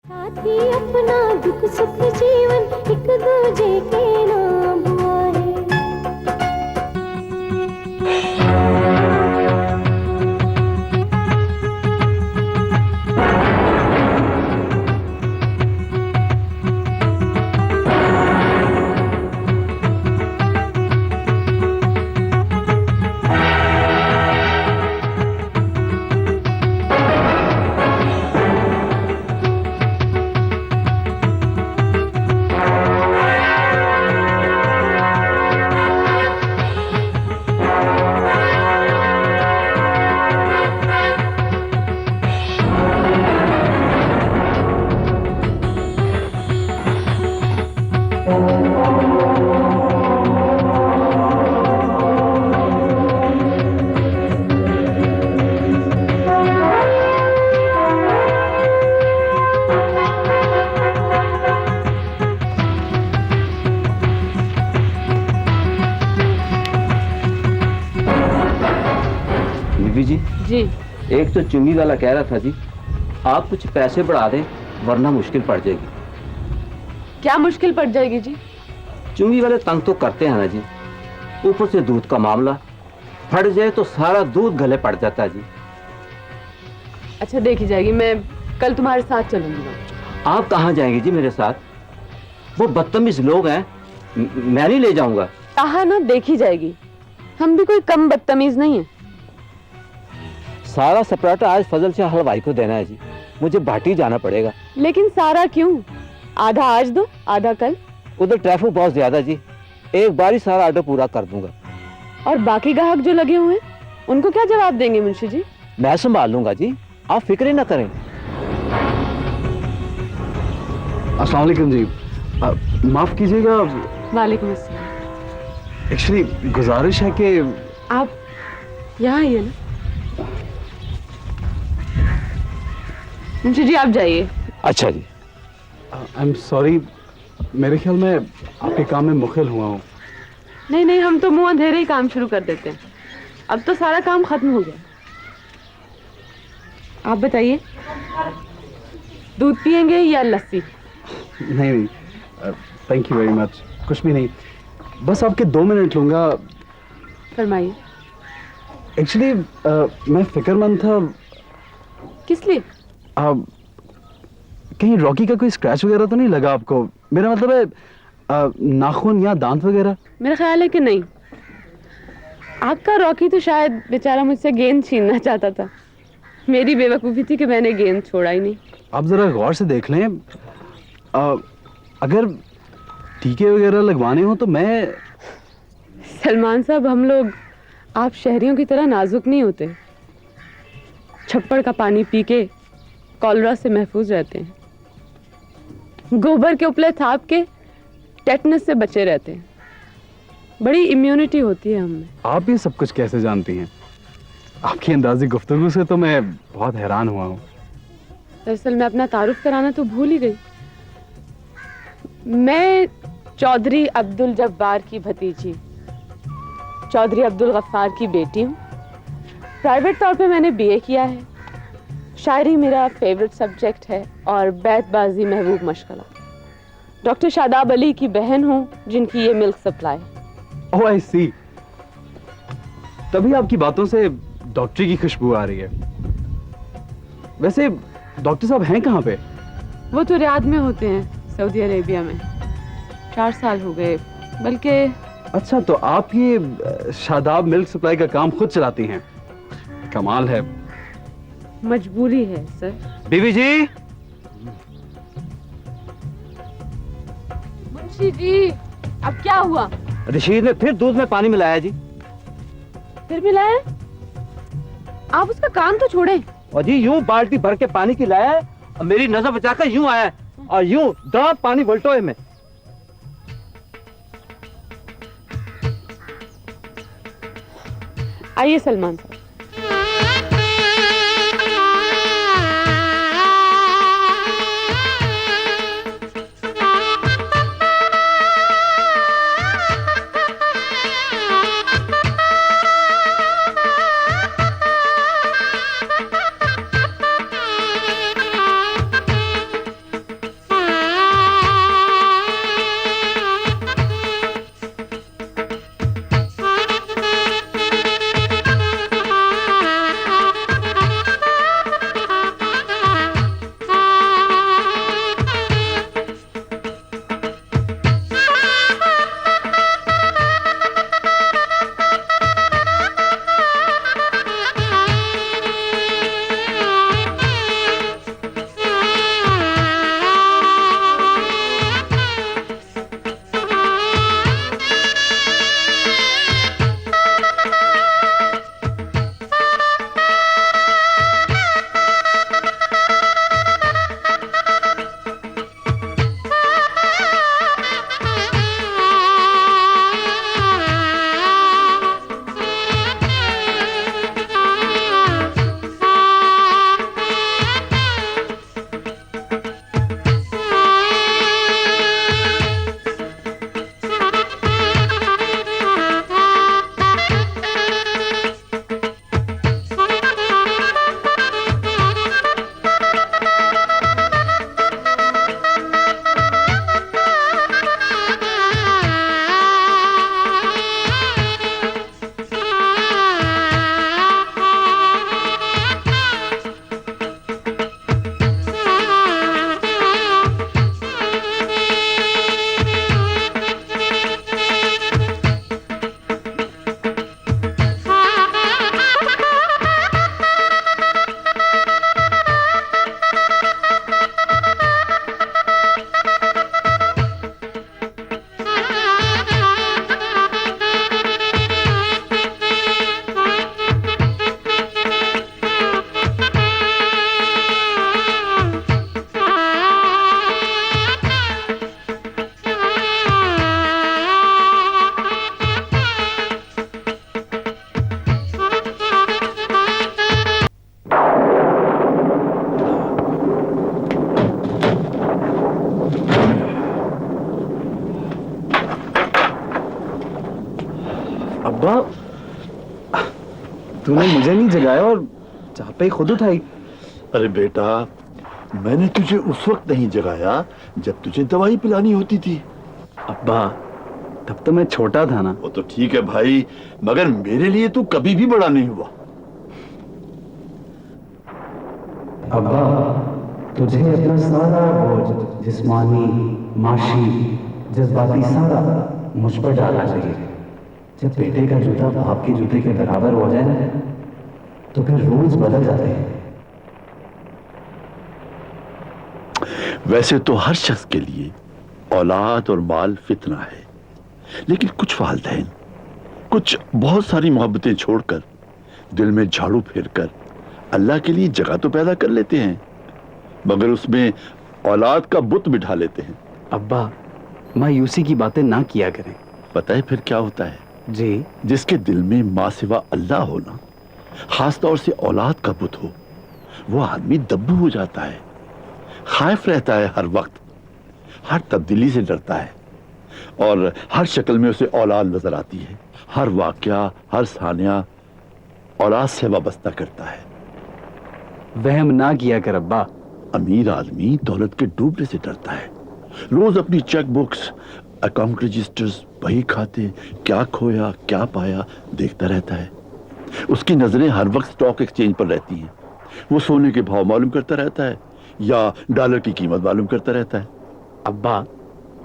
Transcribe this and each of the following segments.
साथी अपना दुख सुख जीवन एक दूजे के नाम हुआ है। जी एक तो चुंगी वाला कह रहा था जी, आप कुछ पैसे बढ़ा दें वरना मुश्किल पड़ जाएगी। क्या मुश्किल पड़ जाएगी जी? चुंगी वाले तंग तो करते हैं ना जी, ऊपर से दूध का मामला फट जाए तो सारा दूध गले पड़ जाता है जी। अच्छा देखी जाएगी, मैं कल तुम्हारे साथ चलूंगी। आप कहाँ जाएंगे जी मेरे साथ? वो बदतमीज लोग हैं, मैं नहीं ले जाऊंगा। कहा ना देखी जाएगी, हम भी कोई कम बदतमीज नहीं है। सारा सपराटा आज फजल शाह हलवाई को देना है जी, मुझे भाटी जाना पड़ेगा। लेकिन सारा क्यों? आधा आज दो आधा कल। उधर ट्रैफिक बहुत ज्यादा जी, एक बार ही सारा ऑर्डर पूरा कर दूंगा। और बाकी ग्राहक जो लगे हुए हैं उनको क्या जवाब देंगे मुंशी जी? मैं संभाल लूंगा जी, आप फिक्र ही ना करें। अस्सलाम वालेकुम जी, माफ कीजिएगा, वालेकुम अस्सलाम। एक्चुअली गुजारिश है कि आप यहाँ आइए ना। मुंशी जी आप जाइए। अच्छा जी। आई एम सॉरी, मेरे ख्याल में आपके काम में मुखिल हुआ हूँ। नहीं नहीं, हम तो मुंह अंधेरे ही काम शुरू कर देते हैं। अब तो सारा काम खत्म हो गया। आप बताइए, दूध पियेंगे या लस्सी? नहीं नहीं, थैंक यू वेरी मच, कुछ भी नहीं, बस आपके 2 मिनट लूँगा। फरमाइए। एक्चुअली मैं फिक्रमंद था। किस लिए? कहीं रॉकी का कोई स्क्रैच वगैरह तो नहीं लगा आपको? मेरा मतलब है नाखून या दांत वगैरह। मेरा ख्याल है कि नहीं। आपका रॉकी तो शायद बेचारा मुझसे गेंद छीनना चाहता था। मेरी बेवकूफ़ी थी कि मैंने गेंद छोड़ा ही नहीं। आप जरा गौर से देख लें, अगर टीके वगैरह लगवाने हो तो मैं। सलमान साहब, हम लोग आप शहरियों की तरह नाजुक नहीं होते। छप्पड़ का पानी पी के कॉलरा से महफूज रहते हैं, गोबर के उपले थाप के टेटनस से बचे रहते हैं। बड़ी इम्यूनिटी होती है हमें। आप ये सब कुछ कैसे जानती हैं? आपकी अंदाज़ी गुफ्तगू से तो मैं बहुत हैरान हुआ हूँ। दरअसल मैं अपना तारुफ कराना तो भूल ही गई। मैं चौधरी अब्दुल जब्बार की भतीजी, चौधरी अब्दुल गफ्फार की बेटी हूँ। प्राइवेट तौर पे मैंने बीए किया है। शायरी मेरा फेवरेट सब्जेक्ट है और बैतबाजी महबूब मशगला। डॉक्टर शादाब अली की बहन हूँ जिनकी ये मिल्क सप्लाई। ओह आई सी, तभी आपकी बातों से डॉक्टरी की खुशबू आ रही है। वैसे डॉक्टर साहब हैं कहाँ पे? वो तो रियाद में होते हैं, सऊदी अरेबिया में। 4 साल हो गए बल्कि। अच्छा, तो आप ये शादाब मिल्क सप्लाई का काम खुद चलाती हैं? कमाल है। मजबूरी है सर। बीबी जी। मुंशी जी अब क्या हुआ? रशीद ने फिर दूध में पानी मिलाया जी। फिर मिलाया? आप उसका काम तो छोड़े। और जी यूं बाल्टी भर के पानी की लाया है और मेरी नजर बचाकर यूं आया और यूं दांत पानी वल्टोए में। आइए सलमान साहब। अब्बा, तूने मुझे नहीं जगाया और चापे खुद उठाई। अरे बेटा, मैंने तुझे उस वक्त नहीं जगाया जब तुझे दवाई पिलानी होती थी। अब्बा, तब तो मैं छोटा था ना। वो तो ठीक है भाई, मगर मेरे लिए तू कभी भी बड़ा नहीं हुआ। अब्बा, तुझे अपना सारा बोझ, जिस्मानी, माशी, जज्बाती सारा मुझ पर डालना चाहिए। जब बेटे का जूता बाप के जूते के बराबर हो जाए ना, तो फिर रूल्स बदल जाते हैं। वैसे तो हर शख्स के लिए औलाद और माल फितना है, लेकिन कुछ वालिदैन कुछ बहुत सारी मोहब्बतें छोड़कर, दिल में झाड़ू फेरकर अल्लाह के लिए जगह तो पैदा कर लेते हैं, मगर उसमें औलाद का बुत बिठा लेते हैं। अब्बा, मायूसी की बातें ना किया करें। पता है फिर क्या होता है? जी। जिसके दिल में माँ सिवा अल्लाह हो ना, खास तौर से औलाद का बुत हो, वो आदमी दब्बू हो जाता है, खौफ रहता है, हर वक्त हर तब्दीली से डरता है, और हर शक्ल में उसे औलाद नजर आती है। हर वाकया, हर सानिया औलाद से वाबस्ता करता है। वहम ना किया कर अब्बा। अमीर आदमी दौलत के डूबने से डरता है, रोज अपनी चेक बुक्स, अकाउंट रजिस्टर्स, बही खाते, क्या खोया क्या पाया देखता रहता है। उसकी नजरें हर वक्त स्टॉक एक्सचेंज पर रहती हैं। वो सोने के भाव मालूम करता रहता है या डॉलर की कीमत मालूम करता रहता है। अब्बा,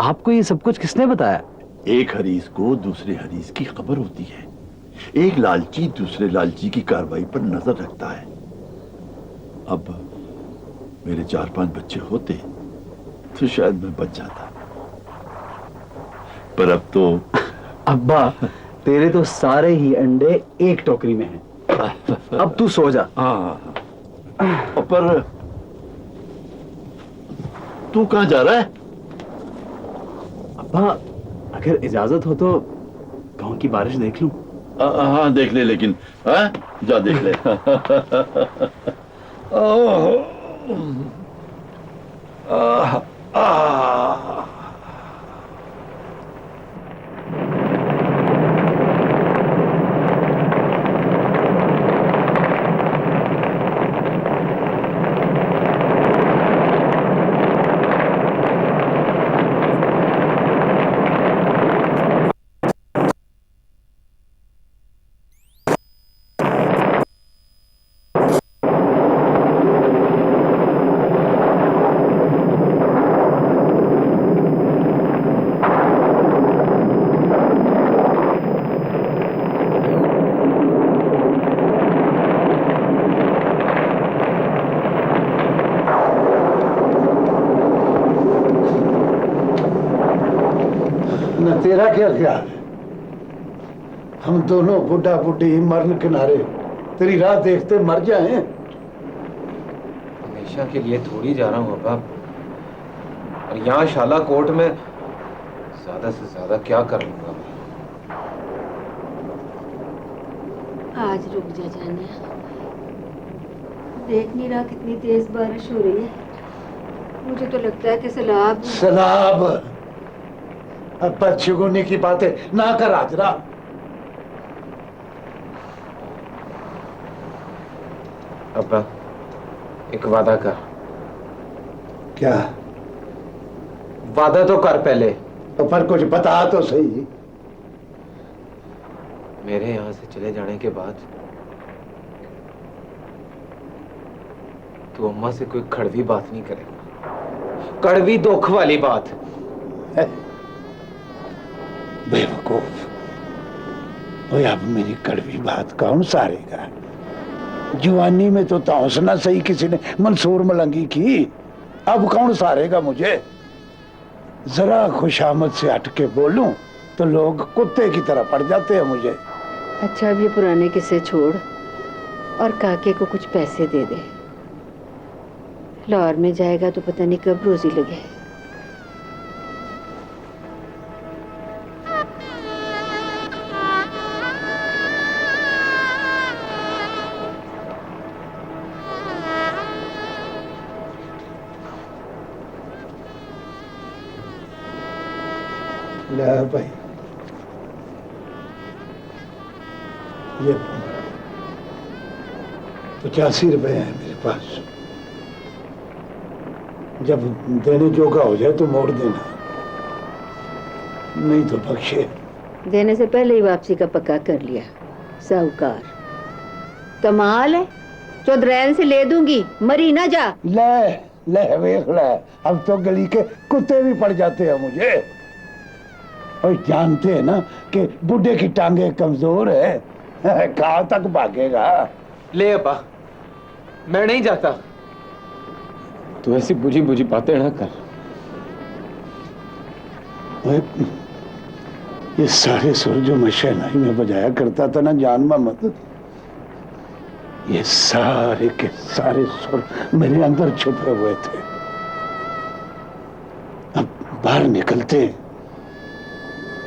आपको ये सब कुछ किसने बताया? एक हरीस को दूसरे हरीस की खबर होती है। एक लालची दूसरे लालची की कार्रवाई पर नजर रखता है। अब मेरे 4-5 बच्चे होते तो शायद मैं बच जाता, पर अब तो अब्बा, तेरे तो सारे ही अंडे एक टोकरी में हैं। अब तू सो जा। हाँ, पर तू कहां जा रहा है? अब्बा, अगर इजाजत हो तो गांव की बारिश देख लूं। हाँ देख ले, लेकिन हाँ जा देख ले। न तेरा क्या ख्याल है? हम दोनों बुढ़ा बुढ़ी मरण किनारे तेरी राह देखते मर जाएं। हमेशा के लिए थोड़ी जा रहा हूँ अब्बा, और यहाँ शाला कोर्ट में ज्यादा से ज्यादा क्या कर लूंगा। आज रुक जा जानिया, देख नहीं रहा कितनी तेज बारिश हो रही है। मुझे तो लगता है कि सैलाब सैलाब, अब बदशगुनी की बातें ना कर हाजरा। अब्बा, एक वादा कर। क्या वादा तो कर पहले। तो पर कुछ बता तो सही। मेरे यहाँ से चले जाने के बाद तू अम्मा से कोई कड़वी बात नहीं करेगा, कड़वी दुख वाली बात। बेवकूफ, ओए अब मेरी कड़वी बात कौन सारेगा? जवानी में तो हौसला सही किसी ने मंसूर मलंगी की, अब कौन सारेगा मुझे? जरा खुशामद से हट के बोलूं तो लोग कुत्ते की तरह पड़ जाते हैं मुझे। अच्छा, अब ये पुराने किस्से छोड़ और काके को कुछ पैसे दे दे। लाहौर में जाएगा तो पता नहीं कब रोजी लगे। ले भाई, ये 85 रुपए हैं मेरे पास। जब देने जोगा हो जाए तो मोड़ देना, नहीं तो बख्शे। देने से पहले ही वापसी का पक्का कर लिया। साहूकार कमाल है, चौधरैन से ले दूंगी, मरी ना जा। ले ले वेख ले, अब तो गली के कुत्ते भी पड़ जाते हैं मुझे। और जानते हैं ना कि बुढ़े की टांगे कमजोर है, कहाँ तक भागेगा। ले अब्बा, मैं नहीं जाता। तू ऐसी बुझी बुझी बातें ना कर। ये सारे सुर जो मैं शहनाई में बजाया करता था ना जान मोहम्मद, ये सारे के सारे सुर मेरे अंदर छुपे हुए थे। अब बाहर निकलते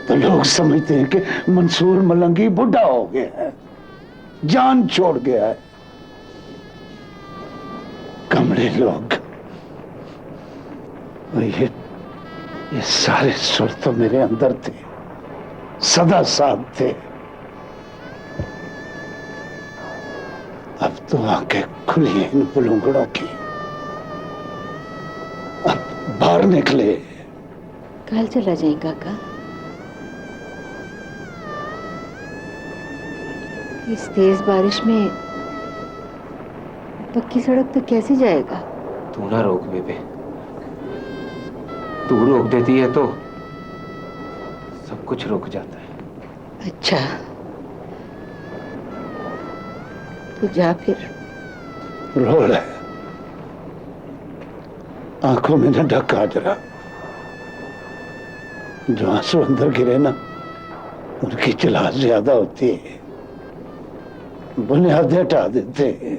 तो लोग समझते हैं कि मंसूर मलंगी बुढ़ा हो गया है, जान छोड़ गया है। कमरे लोग, और ये सारे सुर तो मेरे अंदर थे, सदा साथ थे। अब तो आंखें खुली हैं इन बुलुंगड़ों की। अब बाहर निकले। कल चला जाए काका। इस तेज बारिश में पक्की सड़क पे कैसे जाएगा? तू ना रोक बेबे, तू रोक देती है तो सब कुछ रुक जाता है। अच्छा तो जा फिर। रो रहा है, आंखों में न ढका जरा। जो आंसू अंदर गिरे ना, उनकी चिल्लाहट ज्यादा होती है, बुनियादें हटा देते हैं।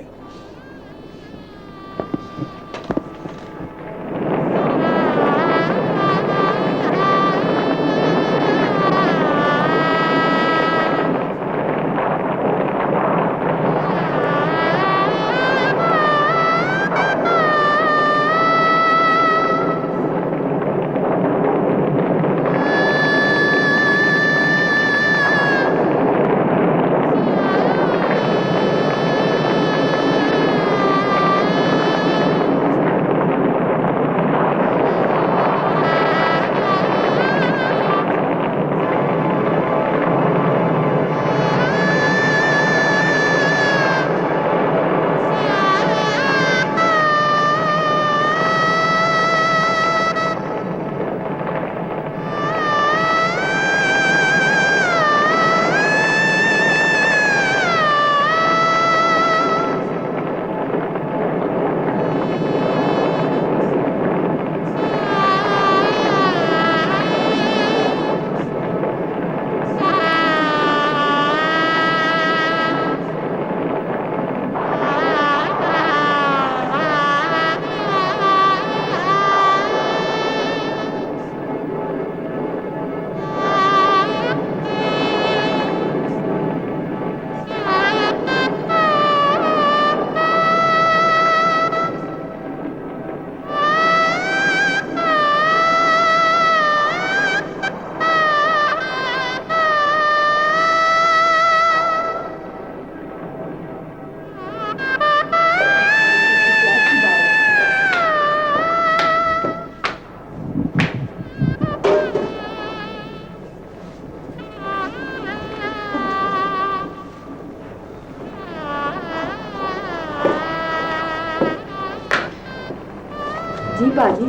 जी बाजी।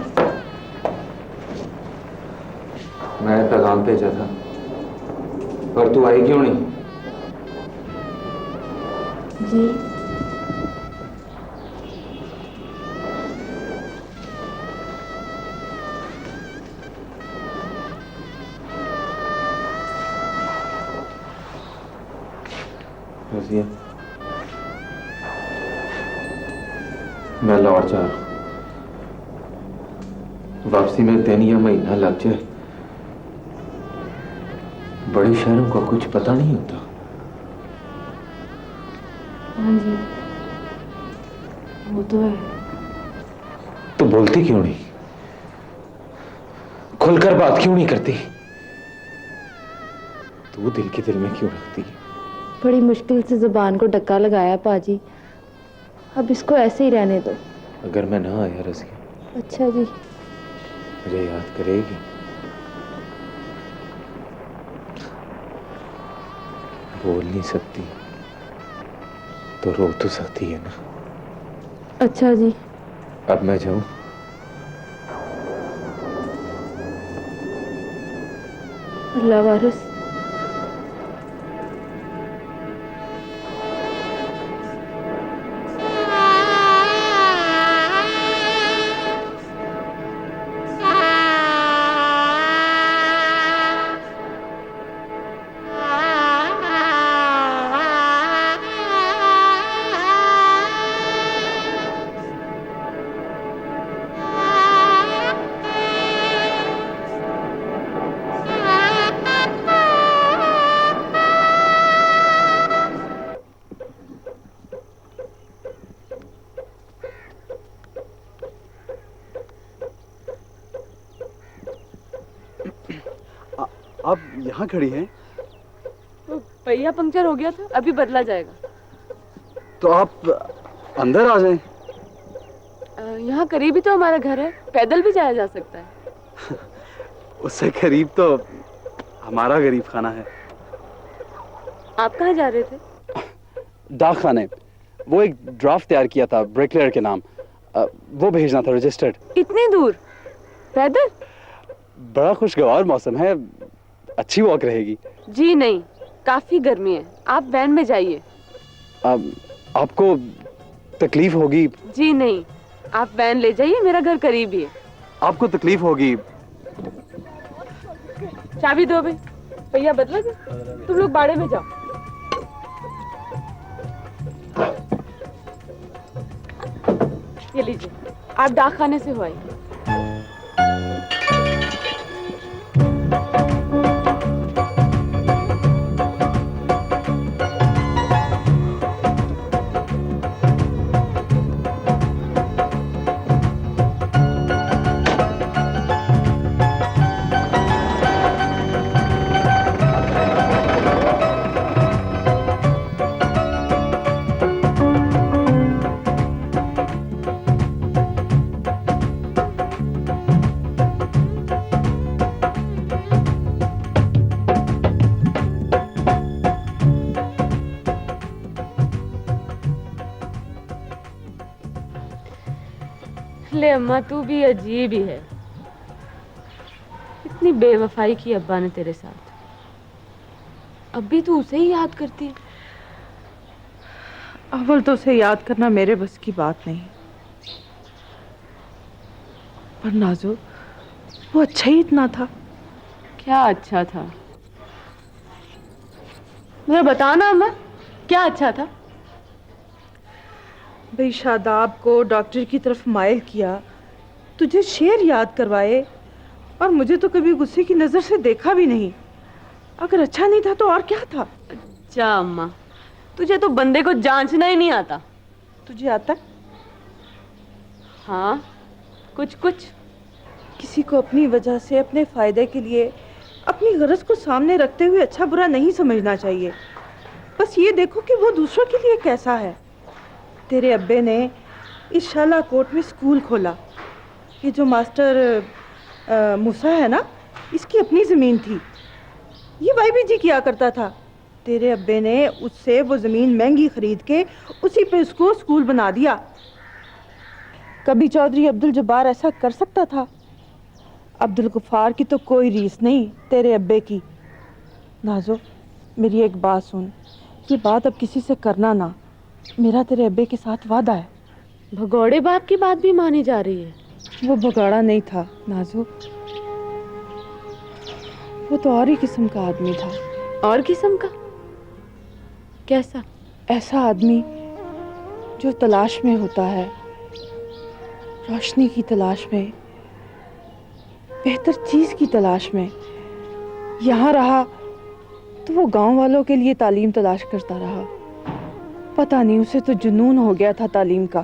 मैंने पैगाम भेजा था, पर तू आई क्यों नहीं? जी रज़िया, मैं लौट जा रहा हूं। वापसी में दिन या महीना लग जाए, बड़े शहरों का कुछ पता नहीं होता। हाँ जी, वो तो है। तो बोलती क्यों नहीं? खुलकर बात क्यों नहीं करती? तू दिल के दिल में क्यों रखती? बड़ी मुश्किल से जुबान को धक्का लगाया पाजी, अब इसको ऐसे ही रहने दो। अगर मैं ना आया रज़िया, अच्छा जी। मुझे याद करेगी? बोल नहीं सकती तो रो तो सकती है ना। अच्छा जी। अब मैं जाऊं? अल्लाह वारिस। आप यहाँ खड़ी हैं? तो पहिया पंक्चर हो गया था, अभी बदला जाएगा। तो आप अंदर आ जाएं। यहाँ करीब ही तो हमारा घर है, पैदल भी जाया जा सकता है। उससे करीब तो हमारा गरीब खाना है। आप कहाँ जा रहे थे? डाक खाने। वो एक ड्राफ्ट तैयार किया था ब्रेकलेयर के नाम, वो भेजना था रजिस्टर्ड। इतनी दूर पैदल? बड़ा खुशगवार मौसम है, अच्छी वॉक रहेगी। जी नहीं, काफी गर्मी है, आप वैन में जाइए। आपको तकलीफ होगी। जी नहीं, आप वैन ले जाइए, मेरा घर करीब ही है। आपको तकलीफ होगी। चाबी दो भाई, पहिया बदला दो। तुम लोग बाड़े में जाओ। ये लीजिए, आप डाक खाने से हो आए। ले अम्मा, तू भी अजीब ही है। इतनी बेवफाई की अब्बा ने तेरे साथ, अब भी तू उसे ही याद करती है। अव्वल तो उसे याद करना मेरे बस की बात नहीं, पर नाजो वो अच्छा ही इतना था। क्या अच्छा था? मुझे बताना अम्मा, क्या अच्छा था? भाई शादाब को डॉक्टर की तरफ माइल किया, तुझे शेर याद करवाए, और मुझे तो कभी गुस्से की नजर से देखा भी नहीं। अगर अच्छा नहीं था तो और क्या था? अच्छा अम्मा, तुझे तो बंदे को जांचना ही नहीं आता। तुझे आता? हाँ, कुछ कुछ। किसी को अपनी वजह से, अपने फायदे के लिए, अपनी गरज को सामने रखते हुए अच्छा बुरा नहीं समझना चाहिए। बस ये देखो कि वो दूसरों के लिए कैसा है। तेरे अब्बे ने इस शाला कोट में स्कूल खोला। ये जो मास्टर मूसा है ना, इसकी अपनी ज़मीन थी। ये भाई भी जी किया करता था। तेरे अब्बे ने उससे वो ज़मीन महंगी खरीद के उसी पे उसको स्कूल बना दिया। कभी चौधरी अब्दुल जब्बार ऐसा कर सकता था? अब्दुल गफ्फार की तो कोई रीस नहीं तेरे अब्बे की। नाजो, मेरी एक बात सुन, ये बात अब किसी से करना ना, मेरा तेरे अब्बे के साथ वादा है। भगौड़े बाप की बात भी मानी जा रही है? वो भगौड़ा नहीं था नाजो, वो तो और ही किस्म का आदमी था। और किस्म का? कैसा? ऐसा आदमी जो तलाश में होता है, रोशनी की तलाश में, बेहतर चीज़ की तलाश में। यहाँ रहा तो वो गांव वालों के लिए तालीम तलाश करता रहा। पता नहीं उसे तो जुनून हो गया था तालीम का।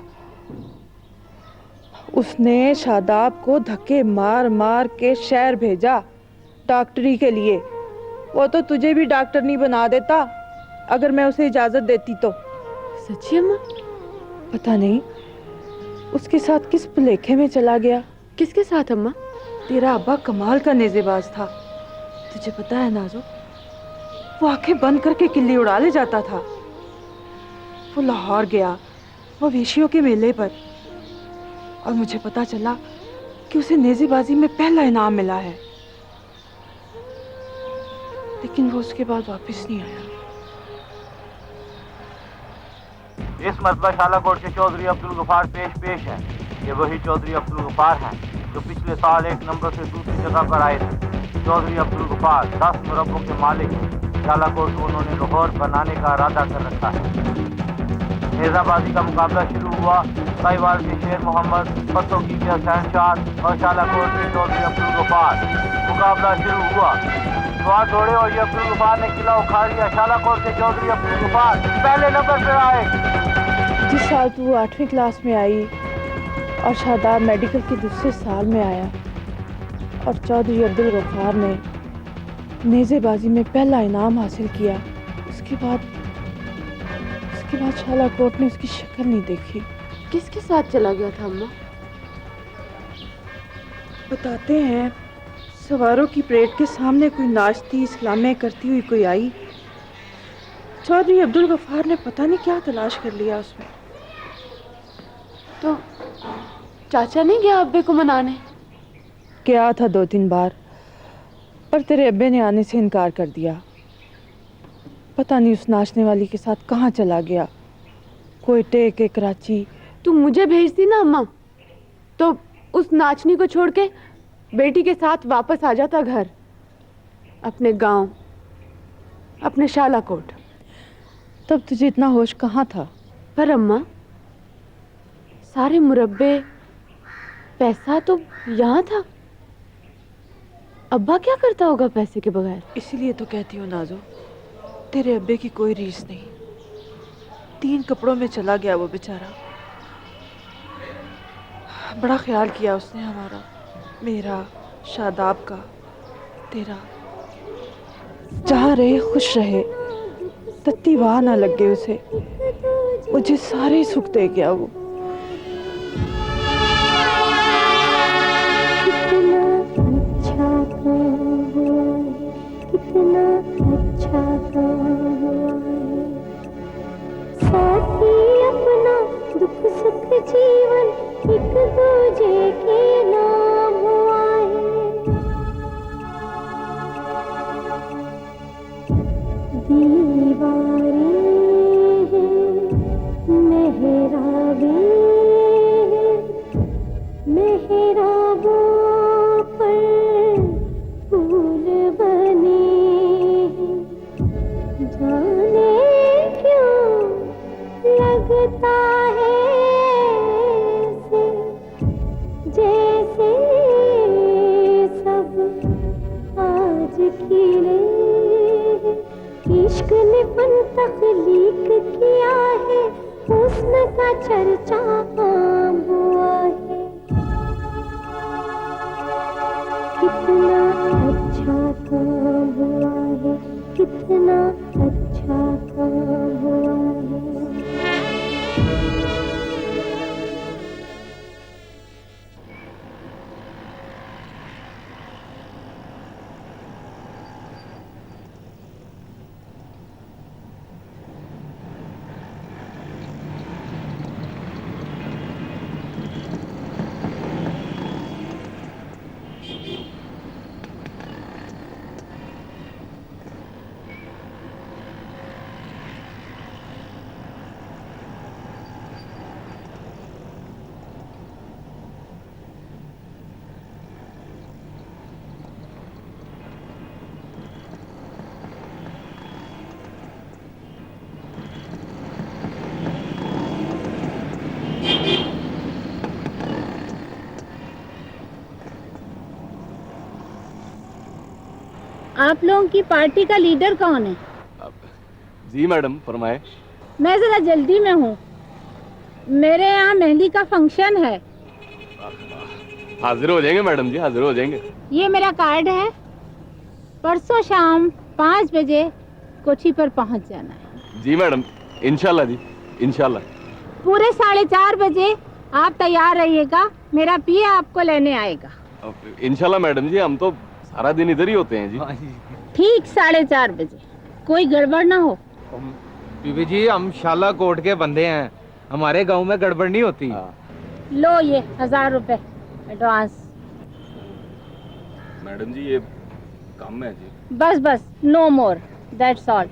उसने शादाब को धक्के मार मार के शहर भेजा डॉक्टरी के लिए। वो तो तुझे भी डॉक्टर नहीं बना देता। अगर मैं उसे इजाजत देती तो। सच्ची अम्मा? पता नहीं उसके साथ किस भुलेखे में चला गया। किसके साथ अम्मा? तेरा अब्बा कमाल का नेज़ेबाज था, तुझे पता है नाजो? वो आंखें बंद करके किल्ली उड़ा ले जाता था। वो लाहौर गया मवेशियों के मेले पर, और मुझे पता चला कि उसे नेज़ेबाजी में पहला इनाम मिला है, लेकिन वो उसके बाद वापस नहीं आया। इस मरतबा शालाकोट के चौधरी अब्दुल गफार पेश हैं। ये वही चौधरी अब्दुल गफार हैं जो पिछले साल 1 नंबर से दूसरी जगह पर आए थे। चौधरी अब्दुल गफार 10 मुरब्बों के मालिक हैं। शालाकोट को उन्होंने लाहौर बनाने का इरादा कर रखा है। नेज़ाबाजी का मुकाबला शुरू हुआ। साहिवाल के शेर मोहम्मद, पत्तोकी के हसैन शाह और शालाकोट के चौधरी अब्दुल गफार। मुकाबला शुरू हुआ, दुआ दौड़े और ये अब्दुल गफार ने किला उखाड़ लिया। शालाकोट के चौधरी अब्दुल गफार पहले नंबर पर आए। जिस साल तो वो 8वीं क्लास में आई और शादाब मेडिकल के दूसरे साल में आया, और चौधरी अब्दुल गफार ने नेज़ेबाजी में पहला इनाम हासिल किया, उसके बाद शालाकोट ने उसकी शक्ल नहीं देखी। किसके साथ चला गया था अम्मा? बताते हैं सवारों की परेड के सामने कोई नाचती इस्लामें करती हुई कोई आई। चौधरी अब्दुल गफार ने पता नहीं क्या तलाश कर लिया उसमें। तो चाचा नहीं गया अब्बे को मनाने? गया था 2-3 बार, पर तेरे अब्बे ने आने से इनकार कर दिया। पता नहीं उस नाचने वाली के साथ कहाँ चला गया, कोयटे के कराची। तुम मुझे भेजती ना अम्मा, तो उस नाचनी को छोड़ के बेटी के साथ वापस आ जाता घर, अपने गांव, अपने शालाकोट। तब तुझे इतना होश कहाँ था? पर अम्मा, सारे मुरब्बे, पैसा तो यहाँ था। अब्बा क्या करता होगा पैसे के बगैर? इसीलिए तो कहती हूँ नाजो, तेरे अब्बे की कोई रीस नहीं। 3 कपड़ों में चला गया वो बेचारा। बड़ा ख्याल किया उसने हमारा, मेरा, शादाब का, तेरा। जहाँ रहे खुश रहे, तत्ती वाह ना लग गई उसे। मुझे सारे सुख दे गया वो। कितना अच्छा काम हुआ है, साथी अपना दुख सुख जीवन एक दूजे के नाम हुआ है। दीवारें मेहराबें, मेहराबों पर फूल बने, जाने क्यों लगता है जैसे सब आज खिले। इश्क ने फन तख्लीक किया है, हुस्न का चर्चा आम हुआ है। कितना अच्छा काम हुआ है, कितना अच्छा काम हुआ है। आप लोगों की पार्टी का लीडर कौन है? जी मैडम, फरमाए। मैं जरा जल्दी में हूँ, मेरे यहाँ मेहंदी का फंक्शन है। हाजिर हो जाएंगे मैडम जी, हाजिर हो जाएंगे। ये मेरा कार्ड है, परसों शाम 5 बजे कोठी पर पहुँच जाना है। जी मैडम, इंशाल्लाह जी, इंशाल्लाह। पूरे 4:30 बजे आप तैयार रहिएगा, मेरा पिया आपको लेने आएगा। इंशाल्लाह मैडम जी, हम तो सारा दिन इधर ही होते हैं जी। ठीक 4:30 बजे, कोई गड़बड़ ना हो। बीबी जी, हम शाला कोर्ट के बंदे हैं, हमारे गांव में गड़बड़ नहीं होती। लो ये 1000 रुपए एडवांस। मैडम जी ये कम है जी। बस बस, नो मोर, दैट्स ऑल।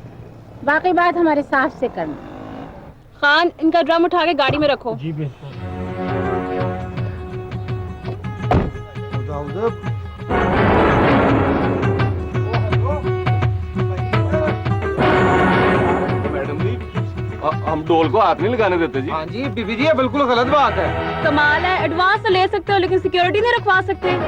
बाकी बात हमारे साहब से करना। खान, इनका ड्रम उठा के गाड़ी में रखो। जी बिल्कुल। मैडम जी, हम ढोल को हाथ नहीं लगाने देते जी। हाँ जी बीबी जी, ये बिल्कुल गलत बात है। कमाल है, एडवांस तो ले सकते हो लेकिन सिक्योरिटी नहीं रखवा सकते।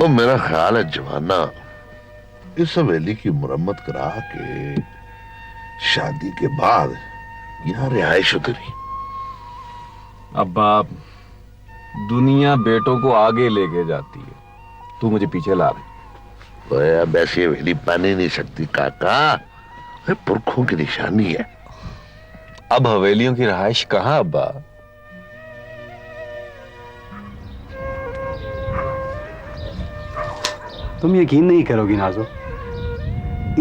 तो मेरा ख्याल है जवाना, इस हवेली की मुरम्मत करा के शादी के बाद यहाँ रिहाइश उतरी। अब्बा, दुनिया बेटों को आगे लेके जाती है, तू मुझे पीछे ला रहे। ओए, अब ऐसी हवेली पानी नहीं सकती काका, ये पुरखों की निशानी है। अब हवेलियों की रहाइश कहाँ अब्बा? तुम यकीन नहीं करोगी नाजो,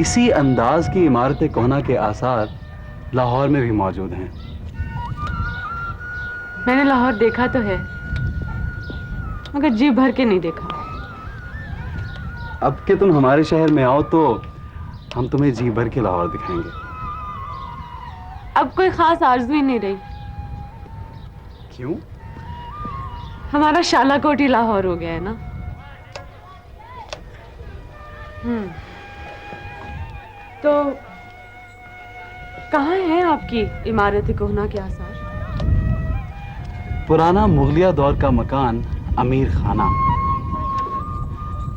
इसी अंदाज की इमारत कोहना के आसार लाहौर में भी मौजूद हैं। मैंने लाहौर देखा तो है, मगर जी भर के नहीं देखा। अब के तुम हमारे शहर में आओ तो हम तुम्हें जी भर के लाहौर दिखाएंगे। अब कोई खास आरज़ू ही नहीं रही। क्यों? हमारा शालाकोट ही लाहौर हो गया है ना। तो कहाँ है आपकी इमारत कोहना के आसार? पुराना मुगलिया दौर का मकान अमीर खाना,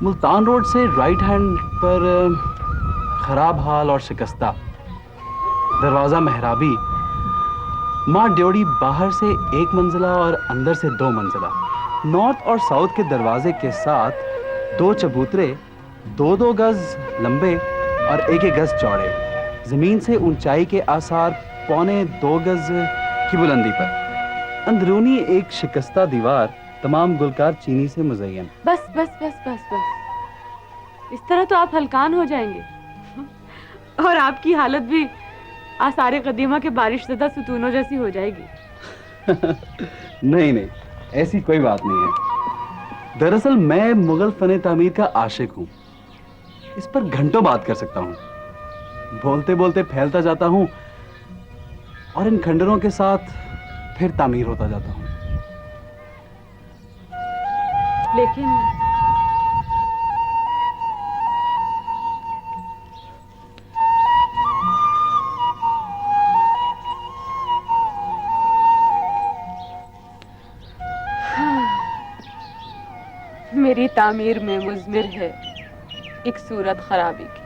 मुल्तान रोड से राइट हैंड पर खराब हाल और शिकस्ता, दरवाजा मेहराबी, माँ ड्योड़ी बाहर से 1 मंजिला और अंदर से 2 मंजिला, नॉर्थ और साउथ के दरवाजे के साथ 2 चबूतरे 2-2 गज लंबे और 1-1 गज चौड़े, जमीन से ऊंचाई के आसार 1.25 गज की बुलंदी पर, अंदरूनी एक शिकस्ता दीवार, तमाम गुलकार चीनी से मुज़य्यन। बस बस बस बस बस, इस तरह तो आप हलकान हो जाएंगे और आपकी हालत भी आसारे कदीमा के बारिश ज़दा सुतूनों जैसी हो जाएगी। नहीं नहीं, ऐसी कोई बात नहीं है। दरअसल मैं मुगल फन तामीर का आशिक हूँ, इस पर घंटों बात कर सकता हूँ, बोलते बोलते फैलता जाता हूँ और इन खंडरों के साथ फिर तामीर होता जाता हूँ। लेकिन मेरी तामीर में मुज़मिर है एक सूरत खराबी की।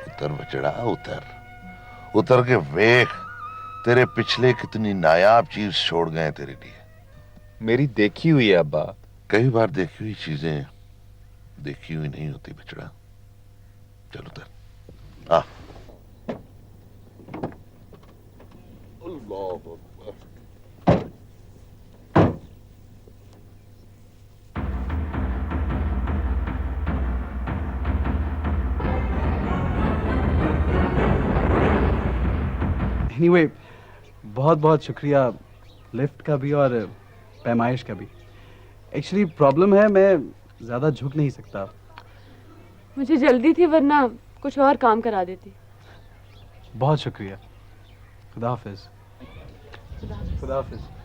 उतर बचड़ा, उतर उतर के वेख, तेरे पिछले कितनी नायाब चीज छोड़ गए तेरे लिए। मेरी देखी हुई है अब्बा। कई बार देखी हुई चीजें देखी हुई नहीं होती बचड़ा। चल उतर। आ अल्लाह अकबर। एनीवे, बहुत बहुत शुक्रिया लिफ्ट का भी और पैमाइश का भी। एक्चुअली प्रॉब्लम है, मैं ज़्यादा झुक नहीं सकता। मुझे जल्दी थी, वरना कुछ और काम करा देती। बहुत शुक्रिया। खुदा हाफिज़। खुदा हाफिज़।